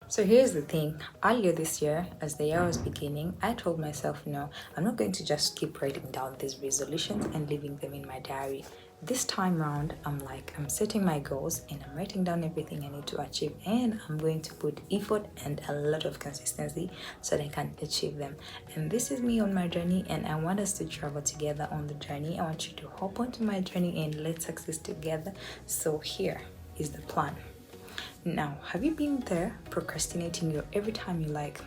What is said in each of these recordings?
So here's the thing. Earlier this year, as the year was beginning, I told myself, no, I'm not going to just keep writing down these resolutions and leaving them in my diary. This time round, I'm setting my goals and I'm writing down everything I need to achieve, and I'm going to put effort and a lot of consistency so that I can achieve them. And this is me on my journey, and I want us to travel together on the journey. I want you to hop onto my journey and let's success together. So here is the plan. Now, have you been there procrastinating your every time you like,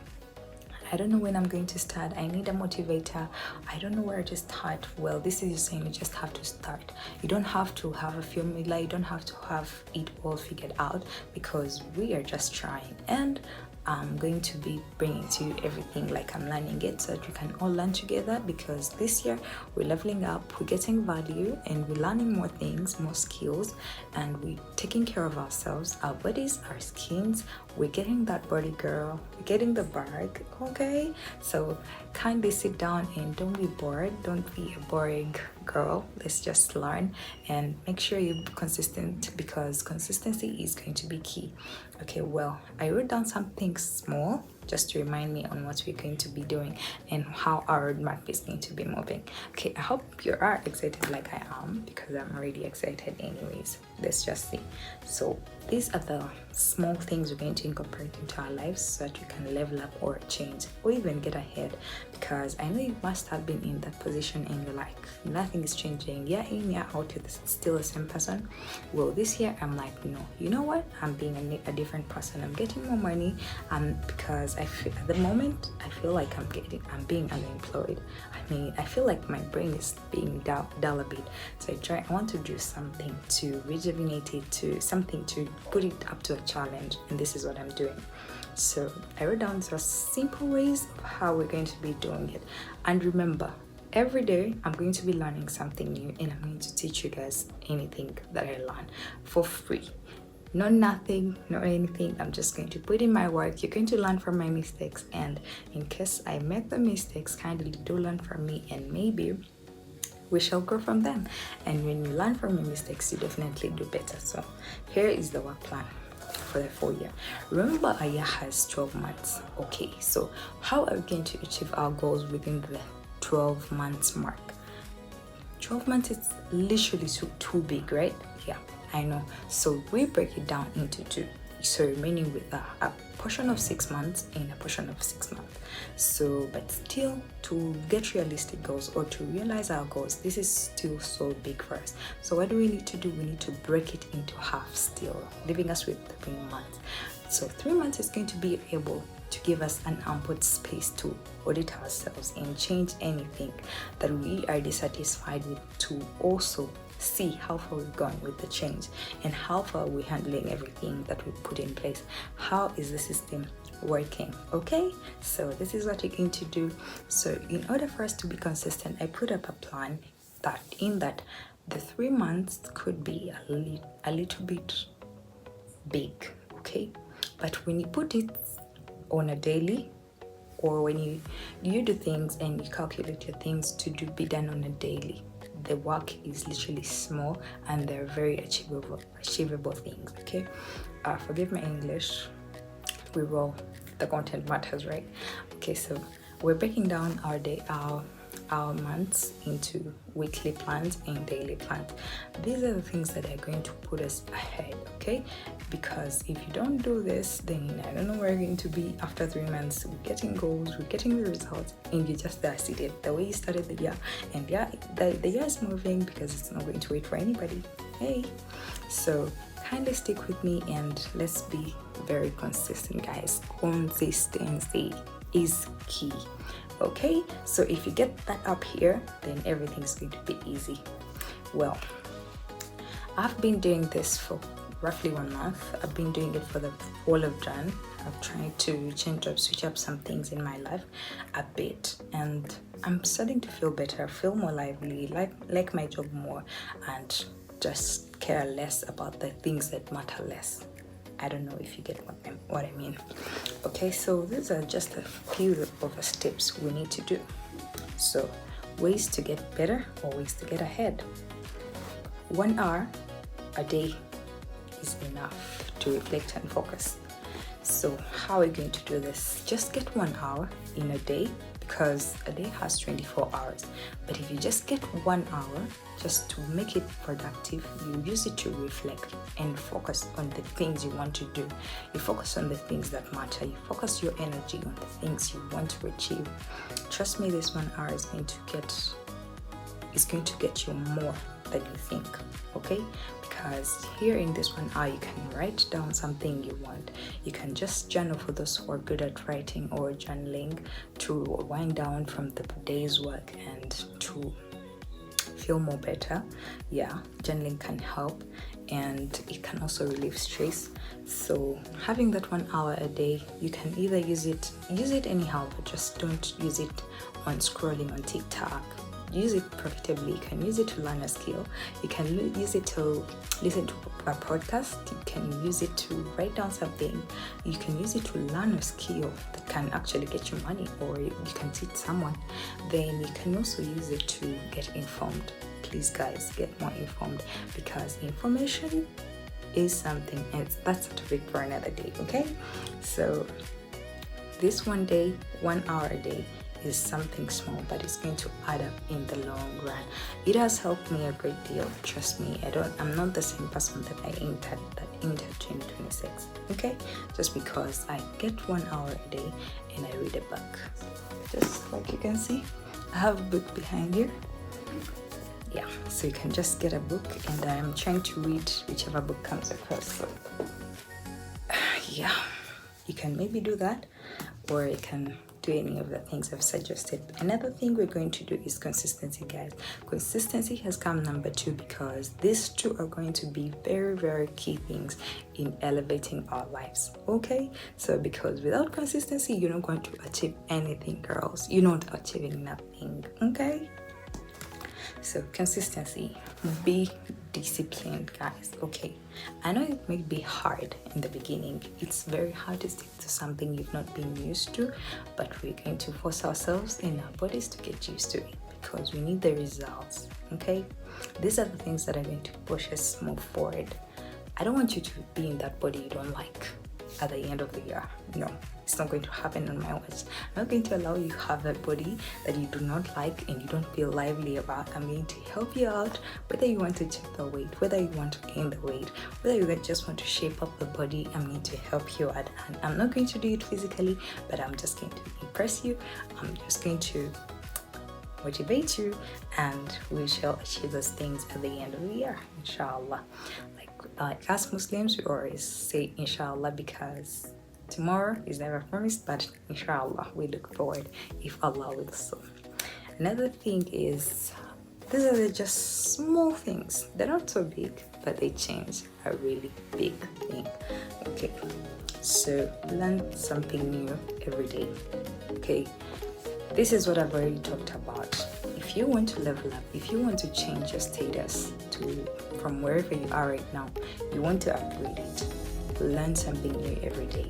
I don't know when I'm going to start. I need a motivator. I don't know where to start. Well, this is you saying you just have to start. You don't have to have a formula. You don't have to have it all figured out, because we are just trying. And I'm going to be bringing to you everything like I'm learning it, so that we can all learn together, because this year we're leveling up, we're getting value, and we're learning more things, more skills, and we're taking care of ourselves, our bodies, our skins. We're getting that body, girl. We're getting the bag, okay? So kindly sit down and don't be bored. Don't be a boring girl. Let's just learn and make sure you're consistent, because consistency is going to be key. Okay, well, I wrote down something small just to remind me on what we're going to be doing and how our roadmap is going to be moving. Okay, I hope you are excited like I am, because I'm already excited anyways. Let's just see. So these are the small things we're going to incorporate into our lives so that we can level up or change or even get ahead, because I know you must have been in that position and you're like, nothing is changing. Yeah, in, yeah out, you're still the same person. Well, this year I'm like, no, you know what? I'm being a different person. I'm getting more money, because I feel at the moment I feel like I'm being unemployed. I feel like my brain is being dull a bit. So I want to do something to rejuvenate it, to something to put it up to a challenge, and this is what I'm doing. So I wrote down some simple ways of how we're going to be doing it. And remember, every day I'm going to be learning something new, and I'm going to teach you guys anything that I learn for free. Not nothing, not anything. I'm just going to put in my work. You're going to learn from my mistakes, and in case I make the mistakes, kindly do learn from me, and maybe we shall grow from them. And when you learn from your mistakes, you definitely do better. So here is the work plan for the full year. Remember, a year has 12 months. Okay, so how are we going to achieve our goals within the 12 months mark? 12 months is literally too big, right? Yeah, I know. So we break it down into two. So remaining with a portion of 6 months and a portion of 6 months. So, but still, to get realistic goals or to realize our goals, this is still so big for us. So what do we need to do? We need to break it into half still, leaving us with 3 months. So 3 months is going to be able to give us an ample space to audit ourselves and change anything that we are dissatisfied with, to also see how far we've gone with the change and how far we're handling everything that we put in place. How is the system working? Okay, so this is what you're going to do. So in order for us to be consistent, I put up a plan that the 3 months could be a little bit big, okay? But when you put it on a daily, or when you do things and you calculate your things to be done on a daily, the work is literally small and they're very achievable things. Okay, forgive my English. We roll. The content matters, right? Okay, so we're breaking down our months into weekly plans and daily plans. These are the things that are going to put us ahead, okay? Because if you don't do this, then I don't know where you're going to be after 3 months. We're getting goals, we're getting the results, and you just there seated the way you started the year. And yeah, the year is moving because it's not going to wait for anybody. Hey, so kindly stick with me and let's be very consistent, guys. Consistency is key. Okay, so if you get that up here, then everything's going to be easy. Well, I've been doing this for roughly 1 month. I've been doing it for the whole of Jan. I've tried to switch up some things in my life a bit, and I'm starting to feel better, feel more lively, like my job more, and just care less about the things that matter less. I don't know if you get what I mean. Okay, so these are just a few of the steps we need to do. So, ways to get better or ways to get ahead. 1 hour a day is enough to reflect and focus. So how are you going to do this? Just get 1 hour in a day, because a day has 24 hours. But if you just get 1 hour just to make it productive, you use it to reflect and focus on the things you want to do. You focus on the things that matter. You focus your energy on the things you want to achieve. Trust me, this 1 hour is going to get you more than you think, okay? Because here in this 1 hour, you can write down something you want. You can just journal, for those who are good at writing or journaling, to wind down from the day's work and to feel more better. Yeah, journaling can help, and it can also relieve stress. So having that 1 hour a day, you can either use it anyhow, but just don't use it on scrolling on TikTok. Use it profitably. You can use it to learn a skill. You can use it to listen to a podcast. You can use it to write down something. You can use it to learn a skill that can actually get you money, or you can teach someone. Then you can also use it to get informed. Please guys, get more informed, because information is something, and that's a topic for another day, okay? So this 1 day, 1 hour a day, is something small, but it's going to add up in the long run. It has helped me a great deal. Trust me, I'm not the same person that I aimed at 2026, okay? Just because I get 1 hour a day and I read a book. Just like you can see, I have a book behind you. Yeah, so you can just get a book, and I'm trying to read whichever book comes across. So yeah, you can maybe do that, or you can do any of the things I've suggested. Another thing we're going to do is consistency, guys. Consistency has come number 2, because these two are going to be very, very key things in elevating our lives, okay? So because without consistency, you're not going to achieve anything, girls. You're not achieving nothing, okay? So consistency, be disciplined, guys. Okay, I know it may be hard in the beginning. It's very hard to stick to something you've not been used to, but we're going to force ourselves and our bodies to get used to it, because we need the results, okay? These are the things that are going to push us move forward. I don't want you to be in that body you don't like at the end of the year. No, it's not going to happen on my watch. I'm not going to allow you to have a body that you do not like and you don't feel lively about. I'm going to help you out, whether you want to check the weight, whether you want to gain the weight, whether you just want to shape up the body. I'm going to help you out, and I'm not going to do it physically, but I'm just going to impress you. I'm just going to motivate you, and we shall achieve those things at the end of the year, inshallah. Like as Muslims, we always say inshallah, because tomorrow is never promised, but inshallah, we look forward if Allah will so. Another thing is, these are just small things. They're not so big, but they change a really big thing. Okay, so learn something new every day. Okay, this is what I've already talked about. If you want to level up, if you want to change your status from wherever you are right now, you want to upgrade it, learn something new every day.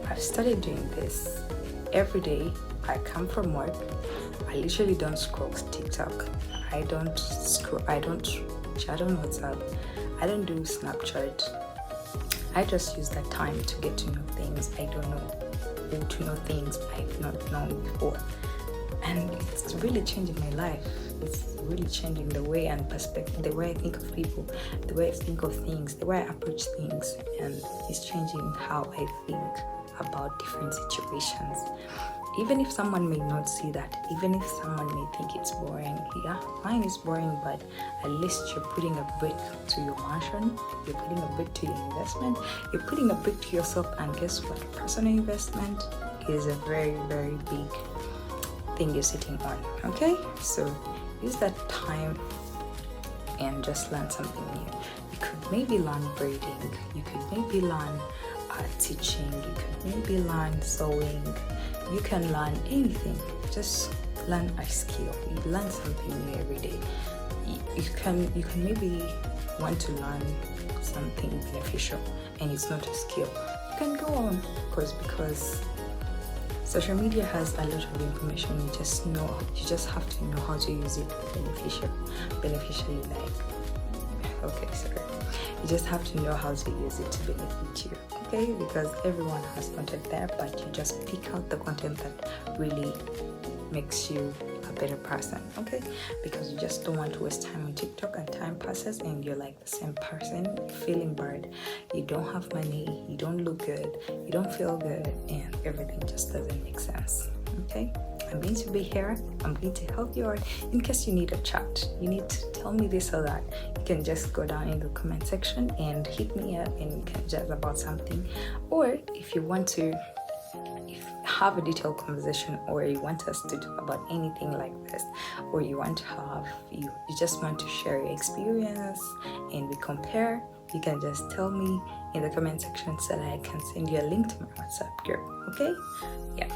I've started doing this every day. I come from work, I literally don't scroll TikTok, I don't chat on WhatsApp, I don't do Snapchat. I just use that time to get to know things I don't know, or to know things I've not known before. And it's really changing my life. It's really changing the way and perspective, the way I think of people, the way I think of things, the way I approach things, and it's changing how I think about different situations. Even if someone may not see that, even if someone may think it's boring, yeah, mine is boring, but at least you're putting a brick to your mansion, you're putting a brick to your investment, you're putting a brick to yourself, and guess what? Personal investment is a very, very big thing you're sitting on, okay? So use that time and just learn something new. You could maybe learn braiding, you could maybe learn teaching, you could maybe learn sewing, you can learn anything. Just learn a skill. You learn something new every day. You can maybe want to learn something beneficial and it's not a skill. You can go on because social media has a lot of information. You just have to know how to use it beneficially, like, okay, sorry. You just have to know how to use it to benefit you. okay? Because everyone has content there, but you just pick out the content that really makes you a better person, okay? Because you just don't want to waste time on TikTok and time passes and you're like the same person, feeling bad, you don't have money, you don't look good, you don't feel good, and everything just doesn't make sense, okay? I'm going to be here. I'm going to help you out. In case you need a chat, you need to tell me this or that, you can just go down in the comment section and hit me up and we can chat about something. Or if you want to have a detailed conversation, or you want us to talk about anything like this, or you want to have, you just want to share your experience and we compare, you can just tell me in the comment section so that I can send you a link to my WhatsApp group, okay? Yeah.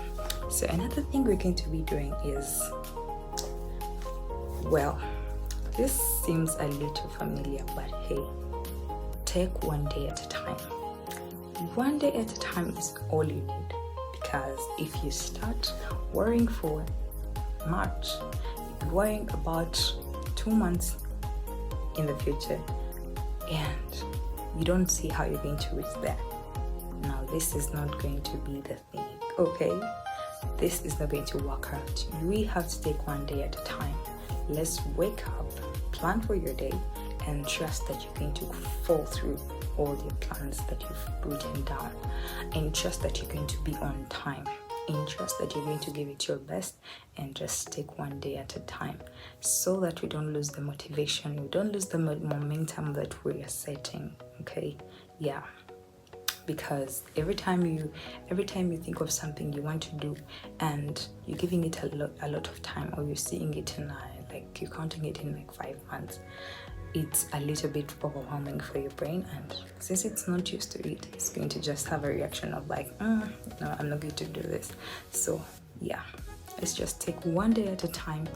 So another thing we're going to be doing is, well, this seems a little familiar, but hey, take one day at a time. One day at a time is all you need, because if you start worrying for March, worrying about 2 months in the future, and you don't see how you're going to reach there, now this is not going to be the thing, okay? This is not going to work out. We have to take one day at a time. Let's wake up, plan for your day, and trust that you're going to fall through all your plans that you've written down, and trust that you're going to be on time, and trust that you're going to give it your best, and just take one day at a time so that we don't lose the motivation, we don't lose the momentum that we are setting, okay? Yeah. Because every time you think of something you want to do and you're giving it a lot of time, or you're seeing it in like you're counting it in like 5 months, it's a little bit overwhelming for your brain, and since it's not used to it, it's going to just have a reaction of like, no, I'm not going to do this. So yeah, let's just take one day at a time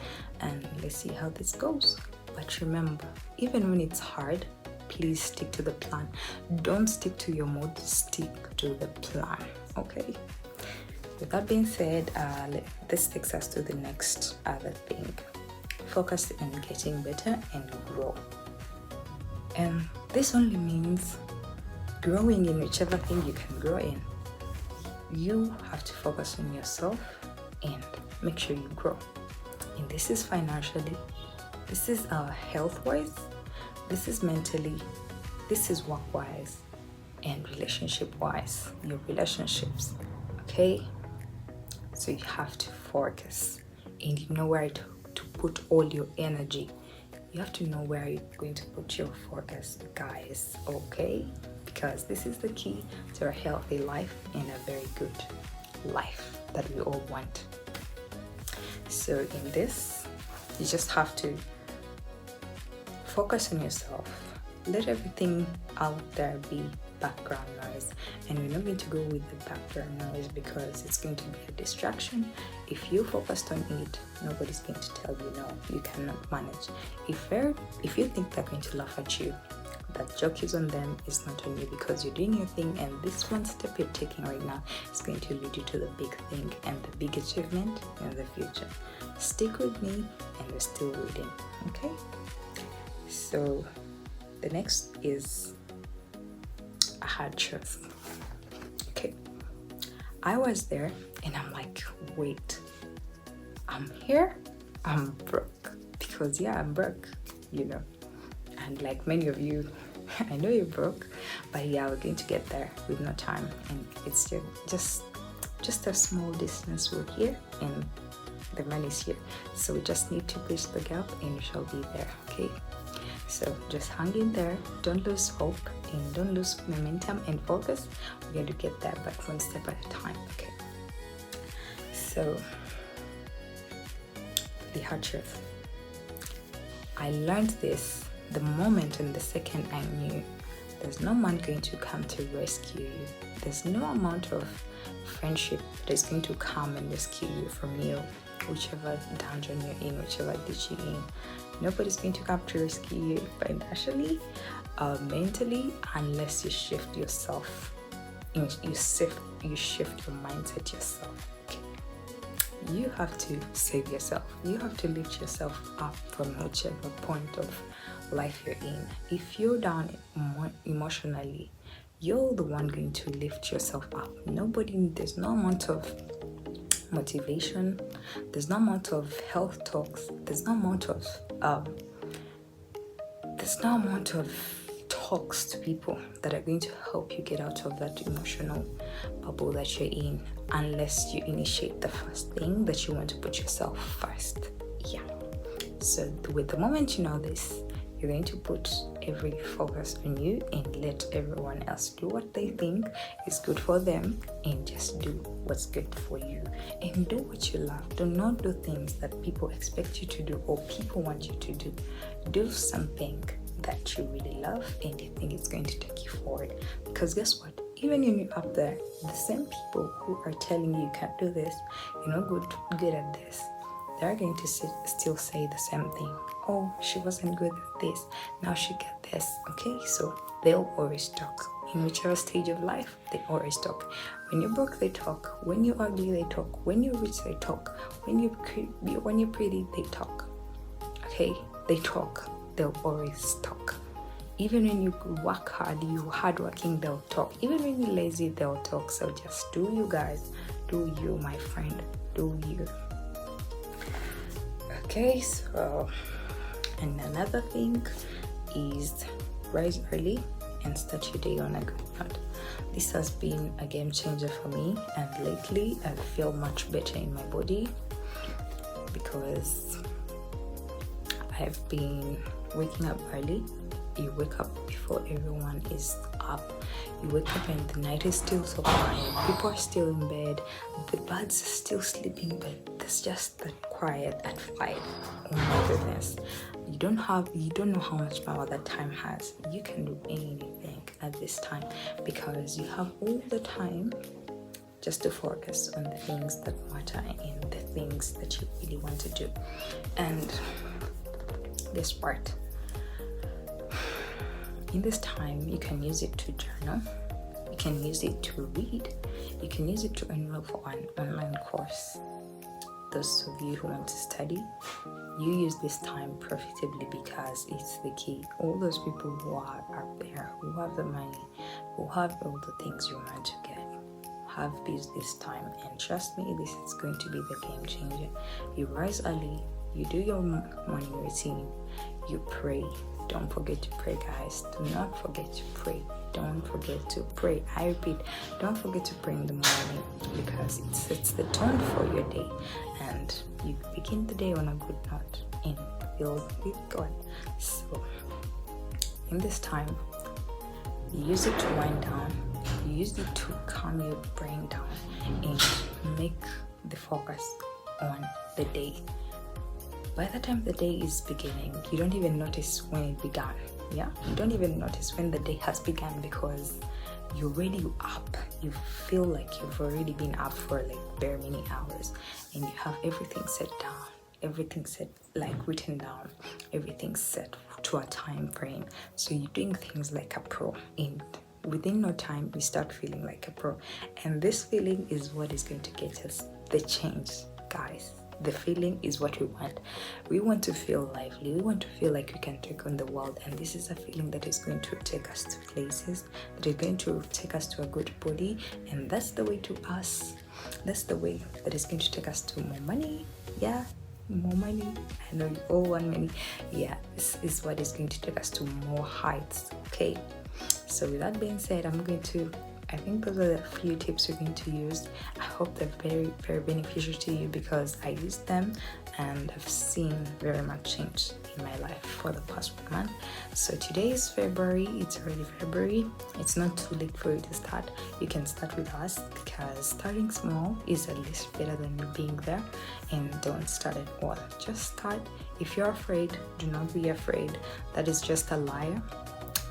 and let's see how this goes. But remember, even when it's hard, please stick to the plan. Don't stick to your mode, stick to the plan, okay? With that being said, this takes us to the next other thing. Focus on getting better and grow. And this only means growing in whichever thing you can grow in. You have to focus on yourself and make sure you grow. And this is financially, this is health-wise, this is mentally, this is work-wise, and relationship-wise, your relationships, okay? So you have to focus, and you know where to put all your energy. You have to know where you're going to put your focus, guys, okay? Because this is the key to a healthy life and a very good life that we all want. So in this, you just have to focus on yourself. Let everything out there be background noise, and we're not going to go with the background noise because it's going to be a distraction. If you focused on it, nobody's going to tell you no, you cannot manage. If you think they're going to laugh at you, that joke is on them, it's not on you, because you're doing your thing, and this one step you're taking right now is going to lead you to the big thing and the big achievement in the future. Stick with me, and we're still reading, okay? So the next is a hard truth. Okay, I was there and I'm like, wait, I'm here, I'm broke. Because yeah, I'm broke, you know. And like many of you, I know you're broke, but yeah, we're going to get there with no time. And it's just a small distance. We're here and the money's here. So we just need to bridge the gap and we shall be there, okay? So just hang in there, don't lose hope and don't lose momentum and focus. We're going to get there, but one step at a time, okay? So the hard truth. I learned this the moment and the second I knew there's no man going to come to rescue you. There's no amount of friendship that is going to come and rescue you from you, whichever dungeon you're in, whichever ditch you're in. Nobody's going to come to rescue you financially, mentally, unless you shift yourself. You shift your mindset yourself. Okay? You have to save yourself. You have to lift yourself up from whichever point of life you're in. If you're down emotionally, You're the one going to lift yourself up. There's no amount of motivation, there's no amount of health talks, there's no amount of talks to people that are going to help you get out of that emotional bubble that you're in, unless you initiate the first thing, that you want to put yourself first. Yeah. So with the moment you know this, you're going to put every focus on you and let everyone else do what they think is good for them, and just do what's good for you and do what you love. Do not do things that people expect you to do or people want you to do. Do something that you really love and you think it's going to take you forward. Because guess what? Even when you're up there, the same people who are telling you can't do this, you're not good at this, they're going to still say the same thing. Oh, she wasn't good at this, now she got this. Okay, so they'll always talk. In whichever stage of life, they always talk. When you're broke, they talk. When you're ugly, they talk. When you're rich, they talk. When you're pretty, they talk. Okay, they talk. They'll always talk. Even when you work hard, you're hardworking, they'll talk. Even when you're lazy, they'll talk. So just do you guys. Do you, my friend. Do you. Okay, so, and another thing is rise early and start your day on a good note. This has been a game changer for me, and lately I feel much better in my body because I've been waking up early. You wake up before everyone is up. You wake up and the night is still so quiet. People are still in bed. The birds are still sleeping, but there's just that quiet at 5. Oh my goodness. You don't know how much power that time has. You can do anything at this time because you have all the time just to focus on the things that matter and the things that you really want to do. And this part, in this time, you can use it to journal, you can use it to read, you can use it to enroll for an online course. Those of you who want to study, you use this time profitably because it's the key. All those people who are up there, who have the money, who have all the things you want to get, have used this time, and trust me, this is going to be the game changer. You rise early, you do your morning routine, you pray. Don't forget to pray, guys. Do not forget to pray. Don't forget to pray. I repeat, don't forget to pray in the morning because it sets the tone for your day, and you begin the day on a good note and filled with God. So in this time, you use it to wind down, you use it to calm your brain down and make the focus on the day. By the time the day is beginning, you don't even notice when it began. Yeah, you don't even notice when the day has begun because you're already up. You feel like you've already been up for like bare many hours, and you have everything set down, everything set, like written down, everything set to a time frame. So you're doing things like a pro, and within no time you start feeling like a pro. And this feeling is what is going to get us the change, guys. The feeling is what we want. We want to feel lively. We want to feel like we can take on the world. And this is a feeling that is going to take us to places, that is going to take us to a good body. And that's the way to us. That's the way that is going to take us to more money. Yeah, more money. I know you all want money. Yeah, this is what is going to take us to more heights. Okay. So with that being said, I think those are the few tips we're going to use. I hope they're very, very beneficial to you because I used them and I've seen very much change in my life for the past month. So today is February, it's already February. It's not too late for you to start. You can start with us because starting small is at least better than you being there. And don't start at all. Just start. If you're afraid, do not be afraid. That is just a liar.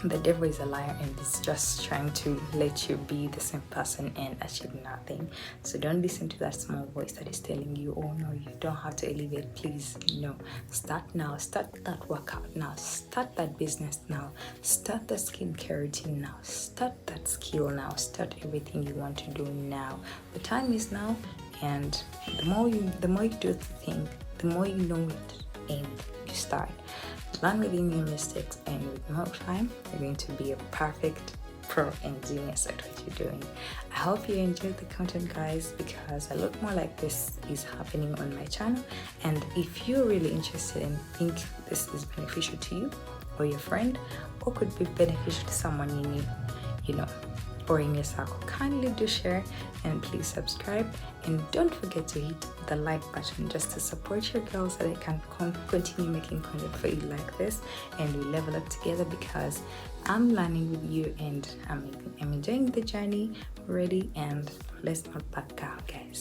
The devil is a liar and is just trying to let you be the same person and achieve nothing. So don't listen to that small voice that is telling you, oh no, you don't have to elevate. Please, no. Start now. Start that workout now. Start that business now. Start that skincare routine now. Start that skill now. Start everything you want to do now. The time is now, and the more you do the thing, the more you know it and you start. Learn within your mistakes, and with more time, you're going to be a perfect pro and genius at what you're doing. I hope you enjoyed the content, guys, because a lot more like this is happening on my channel. And if you're really interested and think this is beneficial to you or your friend, or could be beneficial to someone you need, you know, or in your circle, kindly do share and please subscribe, and don't forget to hit the like button just to support your girl so they can continue making content for you like this, and we level up together because I'm learning with you and I'm enjoying the journey already. And let's not back out, guys.